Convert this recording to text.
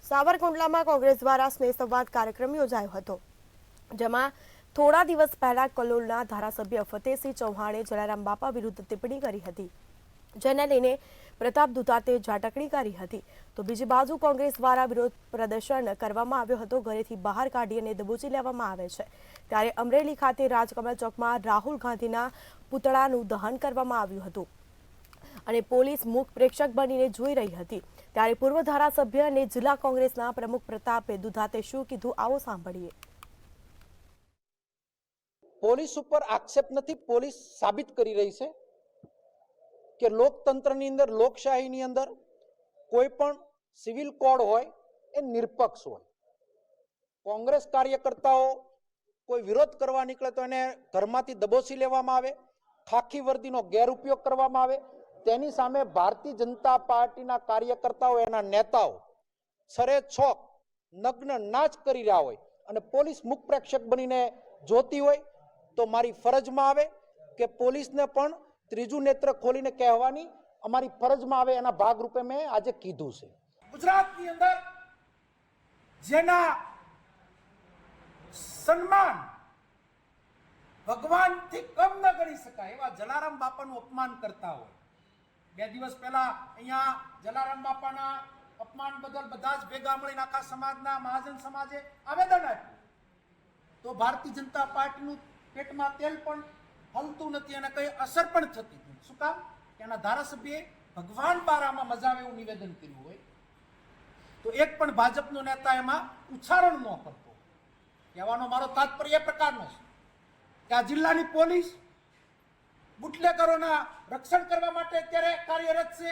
સાવરકુંડલામાં કોંગ્રેસ દ્વારા સ્નેહ સંવાદ કાર્યક્રમ યોજાયો હતો, જેમાં થોડા દિવસ પહેલા કલોલના ધારાસભ્ય ફતેહસિંહ ચૌહાણે જલારામ બાપા વિરુદ્ધ ટિપ્પણી કરી હતી, જેને લઈને પ્રતાપ દુધાતે ઝાટકણી કરી હતી. તો બીજી બાજુ કોંગ્રેસ દ્વારા વિરોધ પ્રદર્શન કરવામાં આવ્યો હતો. ઘરેથી બહાર કાઢી અને દબોચી લેવામાં આવે છે. ત્યારે અમરેલી ખાતે રાજકમલ ચોકમાં રાહુલ ગાંધીના પુતળાનું દહન કરવામાં આવ્યું હતું અને પોલીસ મૂક પ્રેક્ષક બનીને જોઈ રહી હતી. ત્યારે પૂર્વ ધારાસભ્ય અને જિલ્લા કોંગ્રેસના પ્રમુખ પ્રતાપ દુધાતે શું કીધું, આવો સાંભળીએ. પોલીસ ઉપર આક્ષેપ નથી, પોલીસ સાબિત કરી રહી છે કે લોકતંત્રની અંદર, લોકશાહીની અંદર કોઈ પણ સિવિલ કોડ હોય એ નિરપક્ષ હોય. કોંગ્રેસ કાર્યકર્તાઓ કોઈ વિરોધ કરવા નીકળે તો એને ઘરમાંથી દબોચી લેવામાં આવે, ખાખી વર્દીનો ગેરઉપયોગ કરવામાં આવે. તેની સામે ભારતીય જનતા પાર્ટીના કાર્યકર્તાઓ, એના નેતાઓ છરેછોક નગ્ન નાચ કરી રહ્યા હોય અને પોલીસ મુખ પ્રેક્ષક બનીને જોતી હોય, તો મારી ફરજમાં આવે કે પોલીસને પણ ત્રીજું નેત્ર ખોલીને કહેવાની અમારી ફરજમાં આવે. એના ભાગરૂપે મેં આજે કીધું છે. ગુજરાતની અંદર જેના સન્માન ભગવાનથી કમ ન ગણી શકાય એવા જલારામ બાપાનું અપમાન કરતા હોય. 2 દિવસ પહેલા અહીંયા જલારામ બાપાના અપમાન બદલ બધા જ ભેગા મળીને આખા સમાજના મહાજન સમાજે આવેદન આપ્યું. તો ભારતીય જનતા પાર્ટીનું પેટમાં તેલ પણ હલતું નથી અને કઈ અસર પણ થતી નથી. શું કામ? કે એના ધારાસભ્યએ ભગવાન બારામાં મજા આવે એવું નિવેદન કર્યું હોય તો એક પણ ભાજપનો નેતા એમાં ઉચ્ચારણ ન કરતો. કહેવાનો મારો તાત્પર્ય એ પ્રકારનો છે કે આ જિલ્લાની પોલીસ બુટલેગરોના રક્ષણ કરવા માટે અત્યારે કાર્યરત છે.